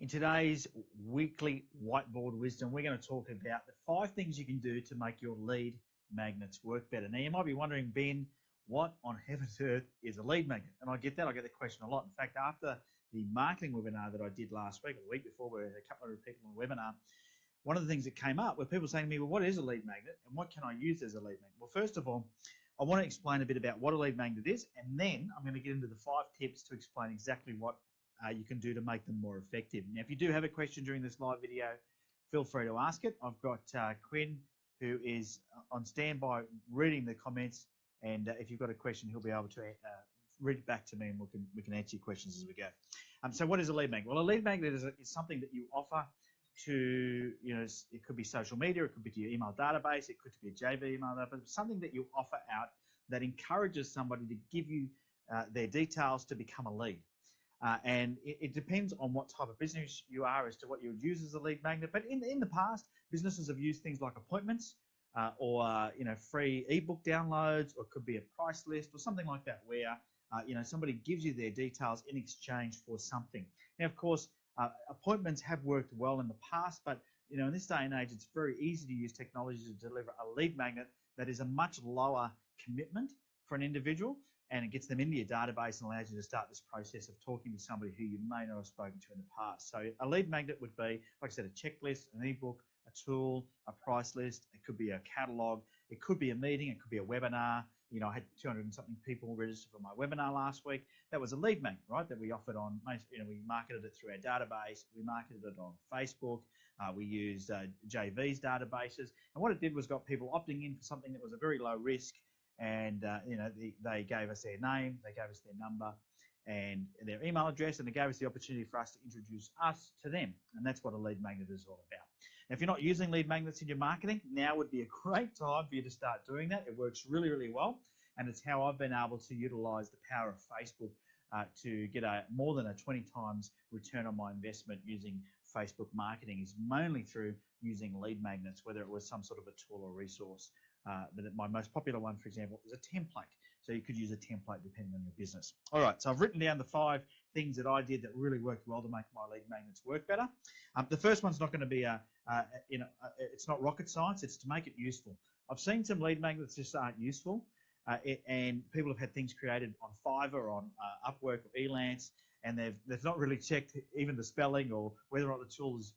In today's weekly whiteboard wisdom, we're going to talk about the 5 things you can do to make your lead magnets work better. Now, you might be wondering, Ben, what on heaven's earth is a lead magnet? And I get that. I get the question a lot. In fact, after the marketing webinar that I did last week, or the week before, where a couple of people on the webinar, one of the things that came up were people saying to me, well, what is a lead magnet and what can I use as a lead magnet? Well, first of all, I want to explain a bit about what a lead magnet is, and then I'm going to get into the 5 tips to explain exactly what you can do to make them more effective. Now, if you do have a question during this live video, feel free to ask it. I've got Quinn, who is on standby reading the comments, and if you've got a question, he'll be able to read it back to me, and we can answer your questions as we go. So what is a lead magnet? Well, a lead magnet is something that you offer to, it could be social media, it could be to your email database, it could be a JV email database, something that you offer out that encourages somebody to give you their details to become a lead. And it depends on what type of business you are as to what you would use as a lead magnet. But in the past, businesses have used things like appointments or free ebook downloads, or it could be a price list or something like that, where somebody gives you their details in exchange for something. Now, of course, appointments have worked well in the past, but in this day and age, it's very easy to use technology to deliver a lead magnet that is a much lower commitment for an individual, and it gets them into your database and allows you to start this process of talking to somebody who you may not have spoken to in the past. So a lead magnet would be, like I said, a checklist, an ebook, a tool, a price list. It could be a catalog. It could be a meeting. It could be a webinar. I had 200 and something people register for my webinar last week. That was a lead magnet, right, that we offered on, we marketed it through our database. We marketed it on Facebook. We used JV's databases. And what it did was got people opting in for something that was a very low risk. And they gave us their name, they gave us their number and their email address, and they gave us the opportunity for us to introduce us to them. And that's what a lead magnet is all about. Now, if you're not using lead magnets in your marketing, now would be a great time for you to start doing that. It works really, really well, and it's how I've been able to utilize the power of Facebook to get more than a 20 times return on my investment using Facebook marketing, is mainly through using lead magnets, whether it was some sort of a tool or resource. My most popular one, for example, is a template. So you could use a template depending on your business. All right, so I've written down the 5 things that I did that really worked well to make my lead magnets work better. The first one's not going to be it's not rocket science. It's to make it useful. I've seen some lead magnets just aren't useful, and people have had things created on Fiverr, on Upwork, or Elance, and they've not really checked even the spelling or whether or not the tool is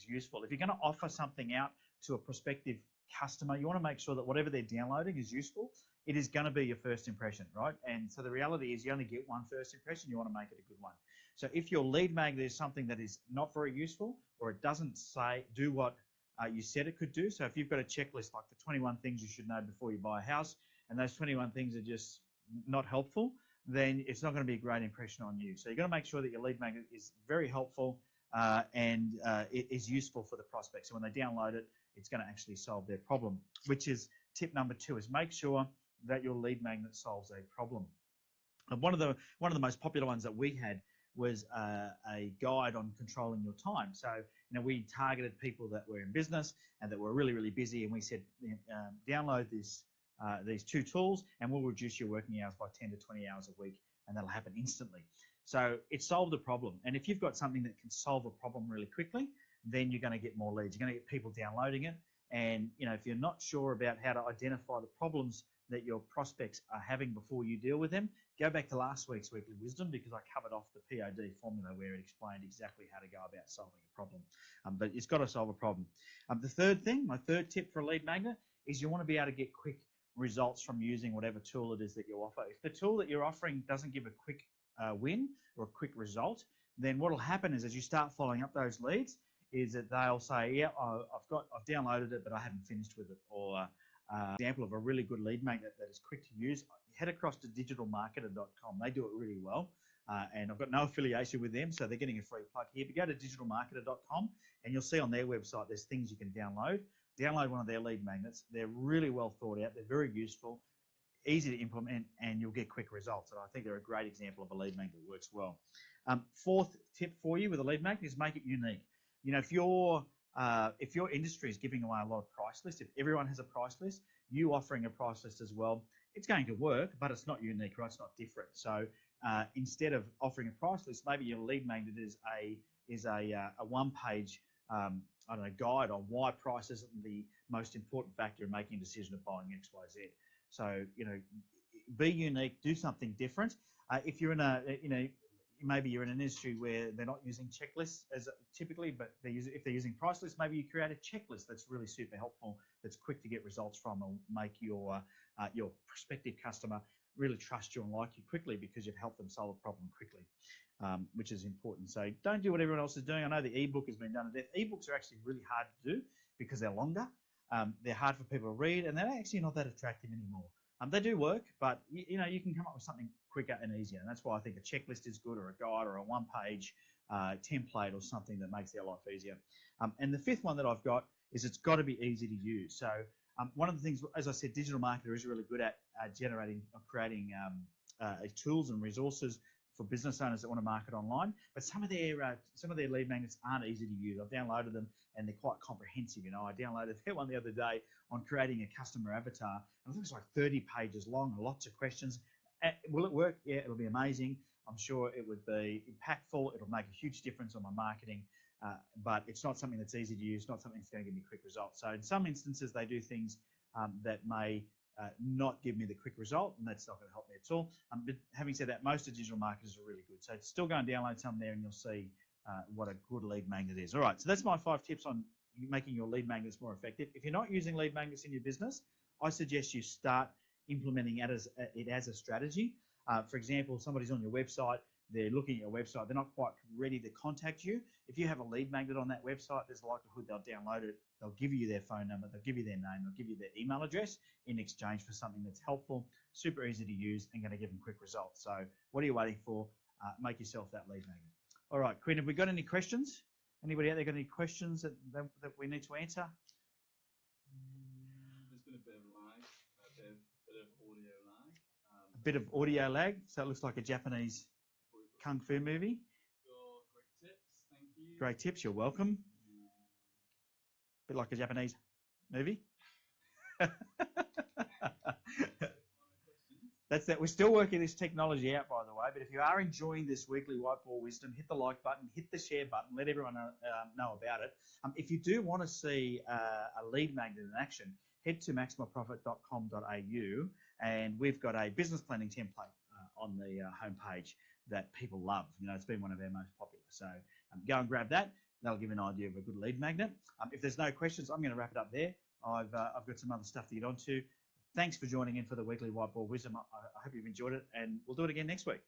useful. If you're going to offer something out to a prospective customer, you want to make sure that whatever they're downloading is useful. It is going to be your first impression, right? And so the reality is you only get one first impression. You want to make it a good one. So if your lead magnet is something that is not very useful, or it doesn't do what you said it could do, so if you've got a checklist like the 21 things you should know before you buy a house, and those 21 things are just not helpful, then it's not going to be a great impression on you. So you've got to make sure that your lead magnet is very helpful and it is useful for the prospect. So when they download it, it's going to actually solve their problem, which is tip number 2, is make sure that your lead magnet solves a problem. And one of the most popular ones that we had was a guide on controlling your time. So we targeted people that were in business and that were really, really busy, and we said download these 2 tools and we'll reduce your working hours by 10 to 20 hours a week, and that'll happen instantly. So it solved a problem. And if you've got something that can solve a problem really quickly, then you're going to get more leads. You're going to get people downloading it. And if you're not sure about how to identify the problems that your prospects are having before you deal with them, go back to last week's Weekly Wisdom, because I covered off the POD formula where it explained exactly how to go about solving a problem. But it's got to solve a problem. The third thing, my third tip for a lead magnet, is you want to be able to get quick results from using whatever tool it is that you offer. If the tool that you're offering doesn't give a quick win or a quick result, then what will happen is as you start following up those leads, is that they'll say, yeah, I've downloaded it, but I haven't finished with it. Or example of a really good lead magnet that is quick to use, head across to digitalmarketer.com. They do it really well, and I've got no affiliation with them, so they're getting a free plug here. But go to digitalmarketer.com, and you'll see on their website there's things you can download. Download one of their lead magnets. They're really well thought out. They're very useful, easy to implement, and you'll get quick results. And I think they're a great example of a lead magnet that works well. 4th tip for you with a lead magnet is make it unique. If your industry is giving away a lot of price lists, if everyone has a price list, you offering a price list as well, it's going to work, but it's not unique, right? It's not different. So instead of offering a price list, maybe your lead magnet is a one-page I don't know, guide on why price isn't the most important factor in making a decision of buying X, Y, Z. So, be unique, do something different. If you're in maybe you're in an industry where they're not using checklists as typically, but if they're using price lists, maybe you create a checklist that's really super helpful, that's quick to get results from, and make your prospective customer really trust you and like you quickly because you've helped them solve a problem quickly. Which is important. So don't do what everyone else is doing. I know the ebook has been done to death. Ebooks are actually really hard to do because they're longer. They're hard for people to read, and they're actually not that attractive anymore. They do work, but you can come up with something quicker and easier. And that's why I think a checklist is good, or a guide, or a one-page template, or something that makes their life easier. And the fifth one that I've got is it's got to be easy to use. So one of the things, as I said, digital marketer is really good at generating or creating tools and resources for business owners that want to market online, but some of their lead magnets aren't easy to use. I've downloaded them and they're quite comprehensive. I downloaded one the other day on creating a customer avatar, and I think it's like 30 pages long and lots of questions. Will it work? Yeah, it'll be amazing. I'm sure it would be impactful. It'll make a huge difference on my marketing, but it's not something that's easy to use, not something that's going to give me quick results. So in some instances, they do things that may not give me the quick result, and that's not going to help me at all. But having said that, most of digital marketers are really good. So still go and download some there, and you'll see what a good lead magnet is. All right, so that's my 5 tips on making your lead magnets more effective. If you're not using lead magnets in your business, I suggest you start implementing it as a strategy. For example, somebody's on your website, they're looking at your website, they're not quite ready to contact you. If you have a lead magnet on that website, there's a likelihood they'll download it, they'll give you their phone number, they'll give you their name, they'll give you their email address in exchange for something that's helpful, super easy to use, and going to give them quick results. So what are you waiting for? Make yourself that lead magnet. All right, Quinn, have we got any questions? Anybody out there got any questions that we need to answer? There's been a bit of lag, a bit of audio lag. A bit of audio lag, so it looks like a Japanese kung fu movie. Great tips, thank you. Great tips, you're welcome. A bit like a Japanese movie. That's that. We're still working this technology out, by the way, but if you are enjoying this weekly Whiteboard Wisdom, hit the like button, hit the share button, let everyone know about it. If you do want to see a lead magnet in action, head to maximumprofit.com.au, and we've got a business planning template on the homepage that people love. It's been one of our most popular. So go and grab that. That'll give you an idea of a good lead magnet. If there's no questions, I'm going to wrap it up there. I've got some other stuff to get onto. Thanks for joining in for the Weekly Whiteboard Wisdom. I hope you've enjoyed it, and we'll do it again next week.